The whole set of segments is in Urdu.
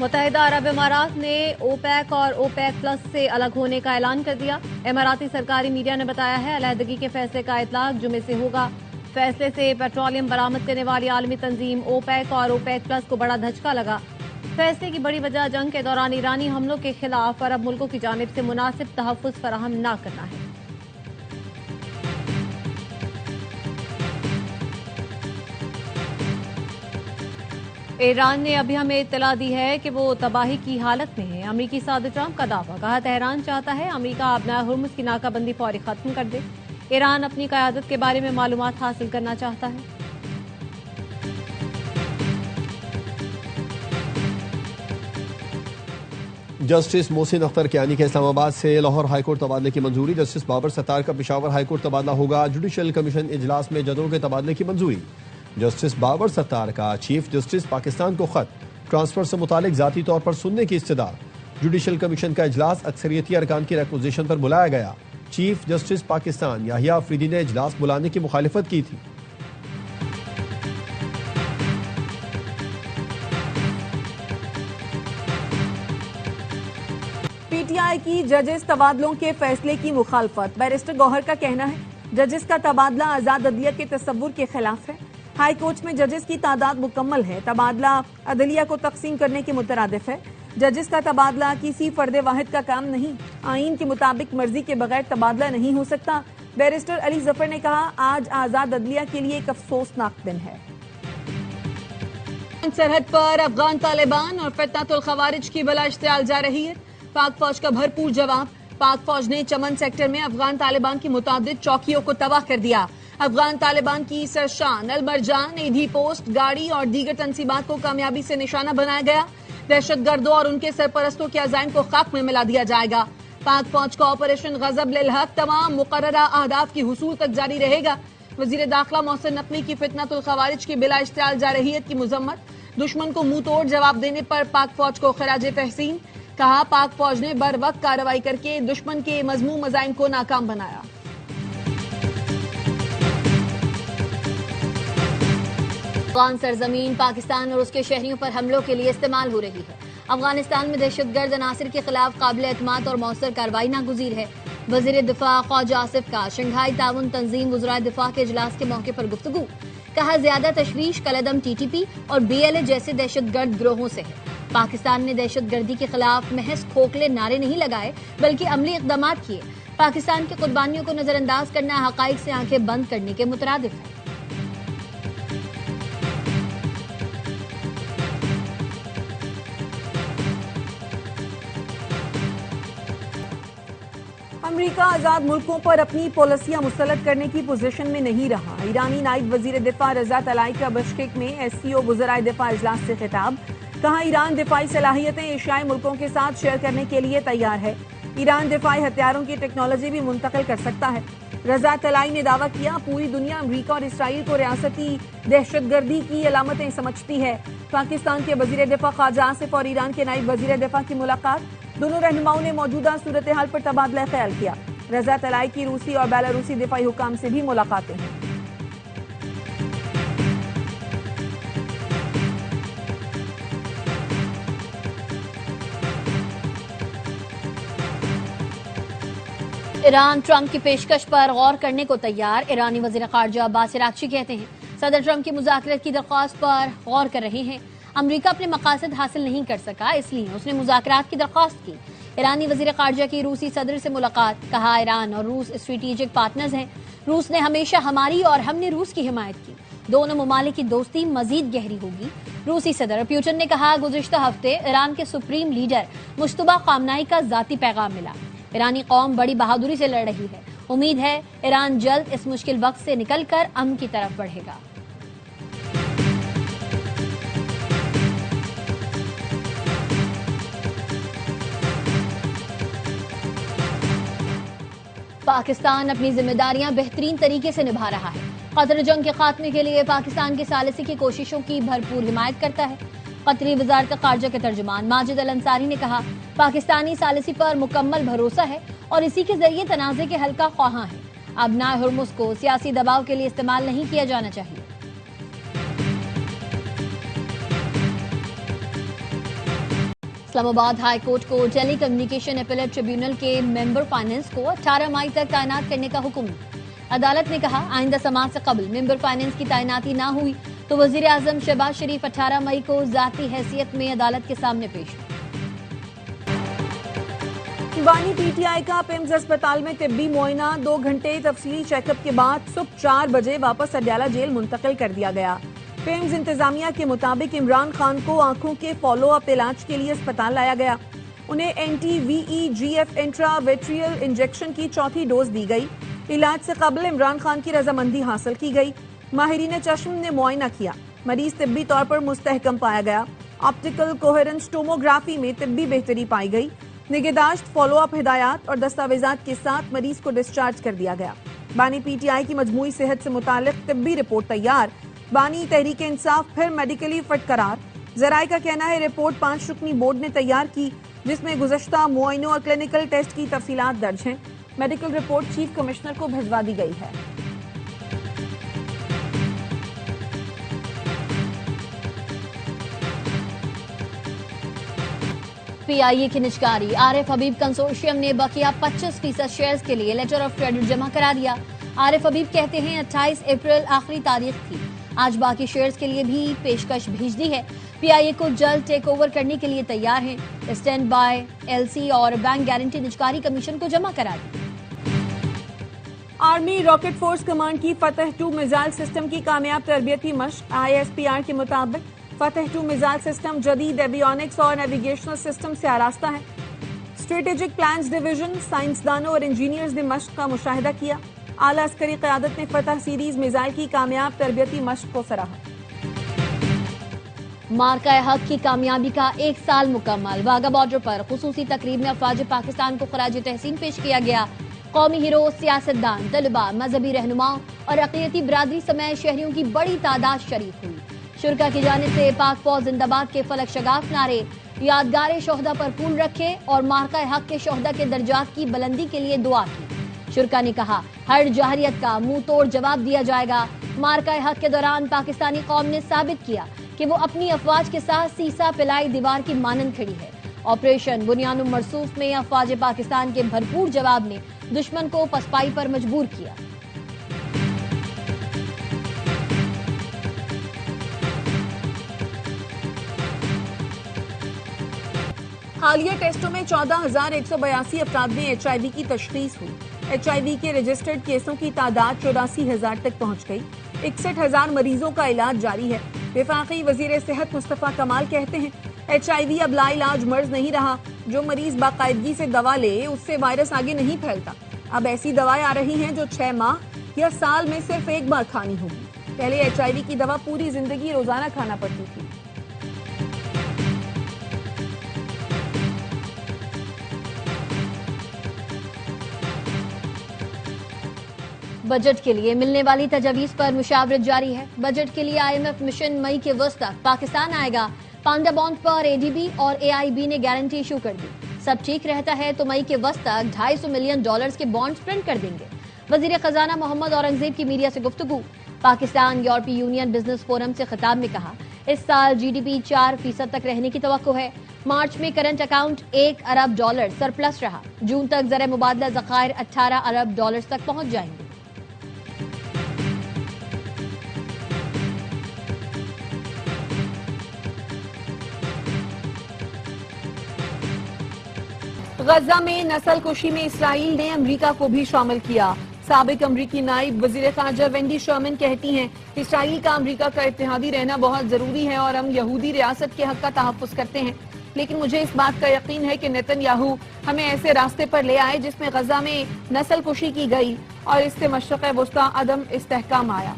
متحدہ عرب امارات نے اوپیک اور اوپیک پلس سے الگ ہونے کا اعلان کر دیا۔ اماراتی سرکاری میڈیا نے بتایا ہے علیحدگی کے فیصلے کا اطلاق جمعے سے ہوگا۔ فیصلے سے پیٹرولیم برآمد کرنے والی عالمی تنظیم اوپیک اور اوپیک پلس کو بڑا دھچکا لگا۔ فیصلے کی بڑی وجہ جنگ کے دوران ایرانی حملوں کے خلاف عرب ملکوں کی جانب سے مناسب تحفظ فراہم نہ کرنا ہے۔ ایران نے ابھی ہمیں اطلاع دی ہے کہ وہ تباہی کی حالت میں ہے۔ امریکی صدر ٹرمپ کا دعویٰ، کہا تہران چاہتا ہے امریکہ آبنائے ہرمز کی ناکہ بندی فوری ختم کر دے۔ ایران اپنی قیادت کے بارے میں معلومات حاصل کرنا چاہتا ہے۔ جسٹس محسن اختر کیانی کے اسلام آباد سے لاہور ہائی کورٹ تبادلے کی منظوری۔ جسٹس بابر ستار کا پشاور ہائی کورٹ تبادلہ ہوگا۔ جوڈیشل کمیشن اجلاس میں ججوں کے تبادلے کی منظوری۔ جسٹس بابر ستار کا چیف جسٹس پاکستان کو خط، ٹرانسفر سے متعلق ذاتی طور پر سننے کی استدعا۔ جوڈیشل کمیشن کا اجلاس اکثریتی ارکان کی ریکوزیشن پر بلایا گیا۔ چیف جسٹس پاکستان یحییٰ افریدی نے اجلاس بلانے کی مخالفت کی تھی۔ پی ٹی آئی کی ججز تبادلوں کے فیصلے کی مخالفت۔ بیرسٹر گوہر کا کہنا ہے ججز کا تبادلہ آزاد عدلیہ کے تصور کے خلاف ہے۔ ہائی کورٹ میں ججز کی تعداد مکمل ہے۔ تبادلہ عدلیہ کو تقسیم کرنے کے مترادف ہے۔ ججز کا تبادلہ کسی فرد واحد کا کام نہیں۔ آئین کے مطابق مرضی کے بغیر تبادلہ نہیں ہو سکتا۔ بیرسٹر علی ظفر نے کہا آج آزاد عدلیہ کے لیے ایک افسوسناک دن ہے۔ سرحد پر افغان طالبان اور فتنۃ الخوارج کی بلا اشتعال جا رہی ہے۔ پاک فوج کا بھرپور جواب۔ پاک فوج نے چمن سیکٹر میں افغان طالبان کی متعدد چوکیوں کو تباہ کر دیا۔ افغان طالبان کی سرشان، المرجان، ایدھی پوسٹ، گاڑی اور دیگر تنصیبات کو کامیابی سے نشانہ بنایا گیا۔ دہشت گردوں اور ان کے سرپرستوں کے عزائم کو خاک میں ملا دیا جائے گا۔ پاک فوج کا آپریشن غضب للحق تمام مقررہ اہداف کی حصول تک جاری رہے گا۔ وزیر داخلہ محسن نقوی کی فتنۃ الخوارج کی بلا اشتعال جارحیت کی مذمت۔ دشمن کو منہ توڑ جواب دینے پر پاک فوج کو خراج تحسین۔ کہا پاک فوج نے بر وقت کارروائی کر کے دشمن کے مذموم مزائم کو ناکام بنایا۔ افغان سرزمین پاکستان اور اس کے شہریوں پر حملوں کے لیے استعمال ہو رہی ہے۔ افغانستان میں دہشت گرد عناصر کے خلاف قابل اعتماد اور مؤثر کارروائی ناگزیر ہے۔ وزیر دفاع خواجہ آصف کا شنگھائی تعاون تنظیم وزرائے دفاع کے اجلاس کے موقع پر گفتگو۔ کہا زیادہ تشویش کالعدم ٹی ٹی پی اور بی ایل اے جیسے دہشت گرد گروہوں سے ہے۔ پاکستان نے دہشت گردی کے خلاف محض کھوکھلے نعرے نہیں لگائے بلکہ عملی اقدامات کیے۔ پاکستان کی قربانیوں کو نظر انداز کرنا حقائق سے آنکھیں بند کرنے کے مترادف ہے۔ امریکہ آزاد ملکوں پر اپنی پالیسیاں مسلط کرنے کی پوزیشن میں نہیں رہا۔ ایرانی نائب وزیر دفاع رضا طلائی کا بشکیک میں ایس سی او وزرائے دفاع اجلاس سے خطاب۔ کہا ایران دفاعی صلاحیتیں ایشیائی ملکوں کے ساتھ شیئر کرنے کے لیے تیار ہے۔ ایران دفاعی ہتھیاروں کی ٹیکنالوجی بھی منتقل کر سکتا ہے۔ رضا طلائی نے دعویٰ کیا پوری دنیا امریکہ اور اسرائیل کو ریاستی دہشت گردی کی علامتیں سمجھتی ہے۔ پاکستان کے وزیر دفاع خواجہ آصف اور ایران کے نائب وزیر دفاع کی ملاقات۔ دونوں رہنماؤں نے موجودہ صورتحال پر تبادلہ خیال کیا۔ رضا طلائی کی روسی اور بیلاروسی دفاعی حکام سے بھی ملاقاتیں ہیں۔ ایران ٹرمپ کی پیشکش پر غور کرنے کو تیار۔ ایرانی وزیر خارجہ عباس عراقچی کہتے ہیں صدر ٹرمپ کی مذاکرات کی درخواست پر غور کر رہے ہیں۔ امریکہ اپنے مقاصد حاصل نہیں کر سکا اس لیے اس نے مذاکرات کی درخواست کی۔ ایرانی وزیر خارجہ کی روسی صدر سے ملاقات۔ کہا ایران اور روس اسٹریٹجک پارٹنرز ہیں۔ روس نے ہمیشہ ہماری اور ہم نے روس کی حمایت کی۔ دونوں ممالک کی دوستی مزید گہری ہوگی۔ روسی صدر پیوٹن نے کہا گزشتہ ہفتے ایران کے سپریم لیڈر مجتبیٰ خامنائی کا ذاتی پیغام ملا۔ ایرانی قوم بڑی بہادری سے لڑ رہی ہے۔ امید ہے ایران جلد اس مشکل وقت سے نکل کر امن کی طرف بڑھے گا۔ پاکستان اپنی ذمہ داریاں بہترین طریقے سے نبھا رہا ہے۔ قطر جنگ کے خاتمے کے لیے پاکستان کی ثالثی کی کوششوں کی بھرپور حمایت کرتا ہے۔ قطری وزارت خارجہ کے ترجمان ماجد الانصاری نے کہا پاکستانی ثالثی پر مکمل بھروسہ ہے اور اسی کے ذریعے تنازع کے حل کا خواہاں ہے۔ آبنائے ہرمز کو سیاسی دباؤ کے لیے استعمال نہیں کیا جانا چاہیے۔ اسلام آباد ہائی کورٹ کو ٹیلی کمیونیکیشن اپیلیٹ ٹریبیونل کے ممبر فائنینس کو 18 مئی تک تعینات کرنے کا حکم۔ عدالت نے کہا آئندہ سماعت سے قبل ممبر فائنینس کی تعیناتی نہ ہوئی تو وزیر اعظم شہباز شریف 18 مئی کو ذاتی حیثیت میں عدالت کے سامنے پیش ہوں۔ بانی پی ٹی آئی کا پیمز اسپتال میں طبی معائنہ 2 گھنٹے تفصیلی چیک اپ کے بعد صبح 4 بجے واپس اڈیالہ جیل منتقل کر دیا گیا۔ پیمز انتظامیہ کے مطابق عمران خان کو آنکھوں کے فالو اپ علاج کے لیے اسپتال لایا گیا۔ انہیں اینٹی وی ای جی ایف انٹرا ویٹریل انجیکشن کی 4تھی ڈوز دی گئی۔ علاج سے قبل عمران خان کی رضامندی حاصل کی گئی۔ ماہرین چشم نے معائنہ کیا، مریض طبی طور پر مستحکم پایا گیا۔ آپٹیکل کوہرنس ٹوموگرافی میں طبی بہتری پائی گئی۔ نگہداشت، فالو اپ ہدایات اور دستاویزات کے ساتھ مریض کو ڈسچارج کر دیا گیا۔ بانی پی ٹی آئی کی مجموعی صحت سے متعلق طبی رپورٹ تیار۔ بانی تحریک انصاف پھر میڈیکلی فٹ قرار۔ ذرائع کا کہنا ہے رپورٹ 5 رکنی بورڈ نے تیار کی، جس میں گزشتہ معائنوں اور کلینکل ٹیسٹ کی تفصیلات درج ہیں۔ میڈیکل رپورٹ چیف کمشنر کو بھجوا دی گئی ہے۔ پی آئی اے کی نجکاری، عارف حبیب کنسورشیم نے بقیہ 25% شیئرز کے لیے لیٹر آف کریڈٹ جمع کرا دیا۔ عارف حبیب کہتے ہیں 28 اپریل آخری تاریخ تھی، آج باقی شیئرز کے لیے بھی پیشکش بھیج دی ہے۔ پی آئی اے کو جلد ٹیک اوور کرنے کے لیے تیار ہیں۔ اسٹینڈ بائی، ایل سی اور بینک گارنٹی نجکاری کمیشن کو جمع کرا دی۔ آرمی راکٹ فورس کمانڈ کی فتح 2 میزائل سسٹم کی کامیاب تربیتی مشق۔ آئی ایس پی آر کے مطابق فتح 2 میزائل سسٹم جدید ایویونکس اور نیویگیشنل سسٹم سے آراستہ ہے۔ اسٹریٹجک پلانز ڈویژن، سائنسدانوں اور انجینئرز نے مشق کا مشاہدہ کیا۔ اعلیٰ عسکری قیادت نے فتح سیریز میزائل کی کامیاب تربیتی مشق کو سراہا۔ مارکہ حق کی کامیابی کا 1 سال مکمل، واگا بارڈر پر خصوصی تقریب میں افواج پاکستان کو خراج تحسین پیش کیا گیا۔ قومی ہیرو، سیاستدان، طلباء، مذہبی رہنماؤں اور اقلیتی برادری سمیت شہریوں کی بڑی تعداد شریک ہوئی۔ شرکا کی جانب سے پاک فوج زندہ باد کے فلک شگاف نعرے، یادگار شہدا پر پھول رکھے اور مارکہ حق کے شہدا کے درجات کی بلندی کے لیے دعا کی۔ شرکا نے کہا ہر جاہریت کا منہ توڑ جواب دیا جائے گا۔ مارکہ حق کے دوران پاکستانی قوم نے ثابت کیا کہ وہ اپنی افواج کے ساتھ سیسا پلائی دیوار کی مانند کھڑی ہے۔ آپریشن بنیان مرصوف میں افواج پاکستان کے بھرپور جواب نے دشمن کو پسپائی پر مجبور کیا۔ حالیہ ٹیسٹوں میں 14,182 افراد میں ایچ آئی وی کی تشخیص ہوئی۔ ایچ آئی وی کے رجسٹرڈ کیسوں کی تعداد 84,000 تک پہنچ گئی۔ 61,000 مریضوں کا علاج جاری ہے۔ وفاقی وزیر صحت مصطفیٰ کمال کہتے ہیں ایچ آئی وی اب لا علاج مرض نہیں رہا، جو مریض باقاعدگی سے دوا لے اس سے وائرس آگے نہیں پھیلتا۔ اب ایسی دوائیں آ رہی ہیں جو 6 ماہ یا سال میں صرف 1 بار کھانی ہوگی۔ پہلے ایچ آئی وی کی دوا پوری زندگی روزانہ کھانا پڑتی تھی۔ بجٹ کے لیے ملنے والی تجاویز پر مشاورت جاری ہے۔ بجٹ کے لیے آئی ایم ایف مشن مئی کے وسط تک پاکستان آئے گا۔ پانڈا بانڈ پر اے ڈی بی اور اے آئی بی نے گارنٹی ایشو کر دی۔ سب ٹھیک رہتا ہے تو مئی کے وسط تک $250 ملین کے بانڈز پرنٹ کر دیں گے۔ وزیر خزانہ محمد اورنگزیب کی میڈیا سے گفتگو۔ پاکستان یورپی یونین بزنس فورم سے خطاب میں کہا اس سال جی ڈی پی 4% تک رہنے کی توقع ہے۔ مارچ میں کرنٹ اکاؤنٹ $1 ارب سرپلس رہا۔ جون تک زر مبادلہ ذخائر $18 ارب تک پہنچ جائیں گے۔ غزہ میں نسل کشی میں اسرائیل نے امریکہ کو بھی شامل کیا۔ سابق امریکی نائب وزیر خارجہ وینڈی شرمن کہتی ہیں اسرائیل کا امریکہ کا اتحادی رہنا بہت ضروری ہے اور ہم یہودی ریاست کے حق کا تحفظ کرتے ہیں، لیکن مجھے اس بات کا یقین ہے کہ نیتن یاہو ہمیں ایسے راستے پر لے آئے جس میں غزہ میں نسل کشی کی گئی اور اس سے مشرق وسطی عدم استحکام آیا۔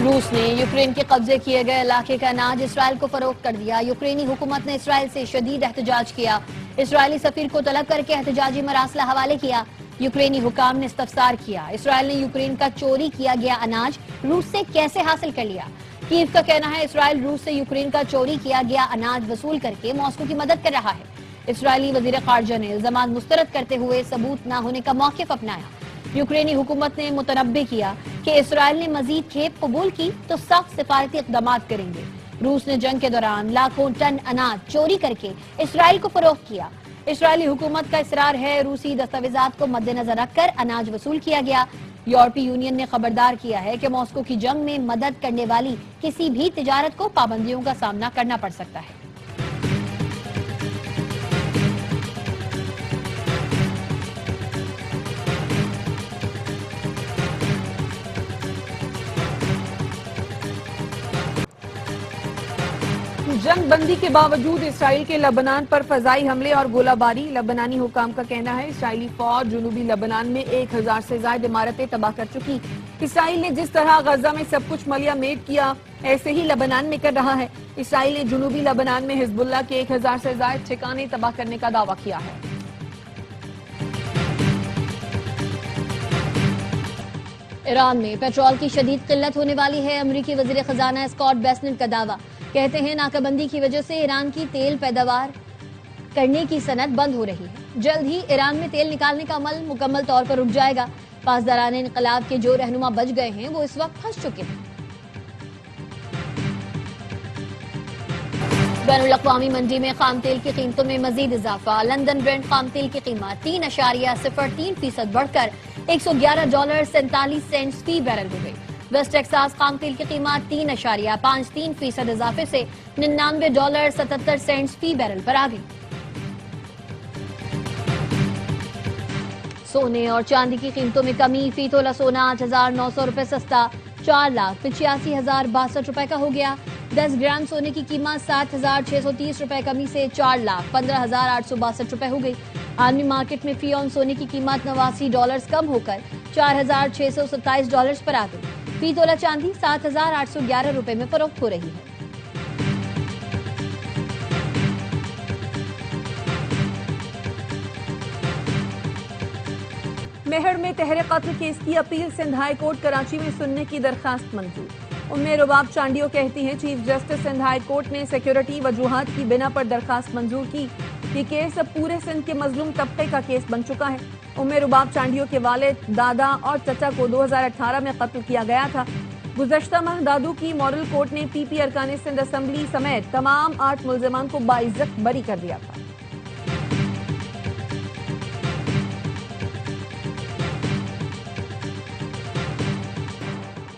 روس نے یوکرین کے قبضے کیے گئے علاقے کا اناج اسرائیل کو فروخت کر دیا۔ یوکرینی حکومت نے اسرائیل سے شدید احتجاج کیا۔ اسرائیلی سفیر کو طلب کر کے احتجاجی مراسلہ حوالے کیا۔ یوکرینی حکام نے استفسار کیا اسرائیل نے یوکرین کا چوری کیا گیا اناج روس سے کیسے حاصل کر لیا۔ کیف کا کہنا ہے اسرائیل روس سے یوکرین کا چوری کیا گیا اناج وصول کر کے ماسکو کی مدد کر رہا ہے۔ اسرائیلی وزیر خارجہ نے الزامات مسترد کرتے ہوئے ثبوت نہ ہونے کا موقف اپنایا۔ یوکرینی حکومت نے متنبع کیا کہ اسرائیل نے مزید کھیپ قبول کی تو سخت سفارتی اقدامات کریں گے۔ روس نے جنگ کے دوران لاکھوں ٹن اناج چوری کر کے اسرائیل کو فروخت کیا۔ اسرائیلی حکومت کا اصرار ہے روسی دستاویزات کو مد نظر رکھ کر اناج وصول کیا گیا۔ یورپی یونین نے خبردار کیا ہے کہ ماسکو کی جنگ میں مدد کرنے والی کسی بھی تجارت کو پابندیوں کا سامنا کرنا پڑ سکتا ہے۔ جنگ بندی کے باوجود اسرائیل کے لبنان پر فضائی حملے اور گولہ باری۔ لبنانی حکام کا کہنا ہے اسرائیلی فوج جنوبی لبنان میں 1000 سے زائد عمارتیں تباہ کر چکی۔ اسرائیل نے جس طرح غزہ میں سب کچھ ملیہ میٹ کیا ایسے ہی لبنان میں کر رہا ہے۔ اسرائیل نے جنوبی لبنان میں حزب اللہ کے 1000 سے زائد ٹھکانے تباہ کرنے کا دعویٰ کیا ہے۔ ایران میں پیٹرول کی شدید قلت ہونے والی ہے۔ امریکی وزیر خزانہ اسکاٹ بیسنٹ کا دعویٰ، کہتے ہیں ناکہ بندی کی وجہ سے ایران کی تیل پیداوار کرنے کی صنعت بند ہو رہی ہے۔ جلد ہی ایران میں تیل نکالنے کا عمل مکمل طور پر رک جائے گا۔ پاسداران انقلاب کے جو رہنما بچ گئے ہیں وہ اس وقت پھنس چکے ہیں۔ بین الاقوامی منڈی میں خام تیل کی قیمتوں میں مزید اضافہ۔ لندن برنٹ خام تیل کی قیمت 3.03% بڑھ کر $111.47 فی بیرل ہو گئی۔ ویسٹ ٹیکساس خام تیل کی قیمت 3.53% اضافے سے $99.77 فی بیرل پر آ گئی۔ سونے اور چاندی کی قیمتوں میں کمی۔ فی تولہ سونا 8,900 روپے سستا 4,85,062 روپے کا ہو گیا۔ 10 گرام سونے کی قیمت 7,630 روپے کمی سے 4,15,862 روپے ہو گئی۔ عالمی مارکیٹ میں فی اون سونے کی قیمت $89 کم ہو کر $4,627 پر آ گئی۔ فی تولہ چاندی 7,811 روپے میں فروخت ہو رہی ہے۔ مہر میں تہر قتل کیس کی appeal Sindh high court Karachi میں سننے کی درخواست منظور۔ رباب چانڈیو کہتی ہیں chief justice Sindh high court نے سیکیورٹی وجوہات کی بنا پر درخواست منظور کی۔ یہ کیس اب پورے سندھ کے مظلوم طبقے کا کیس بن چکا ہے۔ رباب چانڈیو کے والد، دادا اور چچا کو 2018 میں قتل کیا گیا تھا۔ گزشتہ ماہ دادو کی ماڈل کورٹ نے پی ارکان سندھ اسمبلی سمیت تمام 8 ملزمان کو باعزت بری کر دیا تھا۔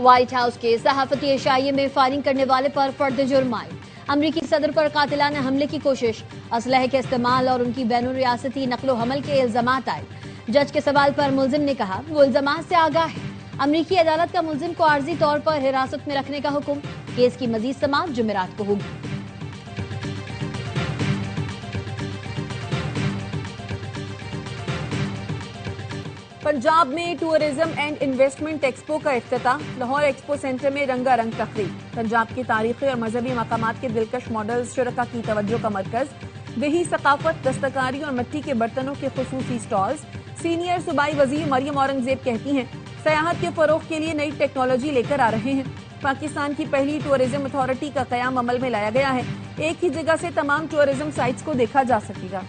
وائٹ ہاؤس کے صحافتی اشائیے میں فائرنگ کرنے والے پر فرد جرم عائد۔ امریکی صدر پر قاتلانہ حملے کی کوشش، اسلحے کے استعمال اور ان کی بین الریاستی نقل و حمل کے الزامات عائد۔ جج کے سوال پر ملزم نے کہا وہ الزامات سے آگاہ ہے۔ امریکی عدالت کا ملزم کو عارضی طور پر حراست میں رکھنے کا حکم۔ کیس کی مزید سماعت جمعرات کو ہوگی۔ پنجاب میں ٹورزم اینڈ انویسٹمنٹ ایکسپو کا افتتاح۔ لاہور ایکسپو سینٹر میں رنگا رنگ تقریب۔ پنجاب کی تاریخی اور مذہبی مقامات کے دلکش ماڈلز شرکاء کی توجہ کا مرکز۔ دیہی ثقافت، دستکاری اور مٹی کے برتنوں کے خصوصی سٹالز۔ سینئر صوبائی وزیر مریم اورنگزیب کہتی ہیں سیاحت کے فروغ کے لیے نئی ٹیکنالوجی لے کر آ رہے ہیں۔ پاکستان کی پہلی ٹورزم اتھارٹی کا قیام عمل میں لایا گیا ہے۔ ایک ہی جگہ سے تمام ٹورزم سائٹس کو دیکھا جا سکے گا۔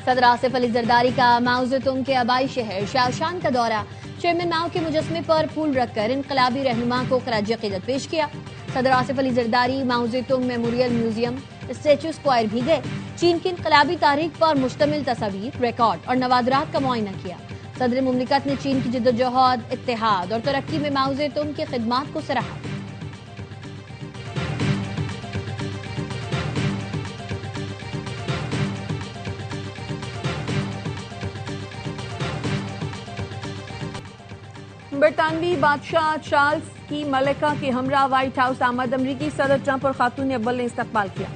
صدر آصف علی زرداری کا ماؤ زیتونگ کے آبائی شہر شاوشان کا دورہ۔ چیئرمین ماؤ کے مجسمے پر پھول رکھ کر انقلابی رہنما کو خراج عقیدت پیش کیا۔ صدر آصف علی زرداری ماؤ زیتونگ میموریل میوزیم، اسٹیچو اسکوائر بھی گئے۔ چین کی انقلابی تاریخ پر مشتمل تصاویر، ریکارڈ اور نوادرات کا معائنہ کیا۔ صدر مملکت نے چین کی جدوجہد، اتحاد اور ترقی میں ماؤ زیتونگ کی خدمات کو سراہا۔ برطانوی بادشاہ چارلز کی ملکہ کے ہمراہ وائٹ ہاؤس آمد۔ امریکی صدر ٹرمپ اور خاتون اول نے استقبال کیا۔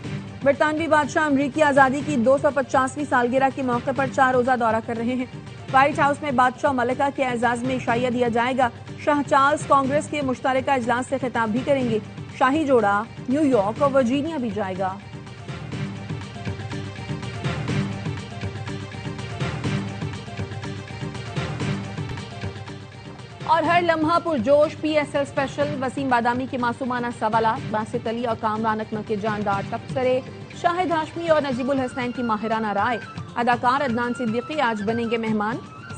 برطانوی بادشاہ امریکی آزادی کی 250ویں سالگرہ کے موقع پر 4 روزہ دورہ کر رہے ہیں۔ وائٹ ہاؤس میں بادشاہ و ملکہ کے اعزاز میں عشائیہ دیا جائے گا۔ شاہ چارلز کانگریس کے مشترکہ اجلاس سے خطاب بھی کریں گے۔ شاہی جوڑا نیو یارک اور ورجینیا بھی جائے گا۔ اور ہر لمحہ پرجوش P S L special, Waseem Badami کے معصومانہ سوالات، باسط علی اور کامران اکمل کے جاندار تبصرے، شاہد ہاشمی اور نجیب الحسنین کی ماہرانہ رائے۔ اداکار عدنان صدیقی آج بنیں گے مہمان۔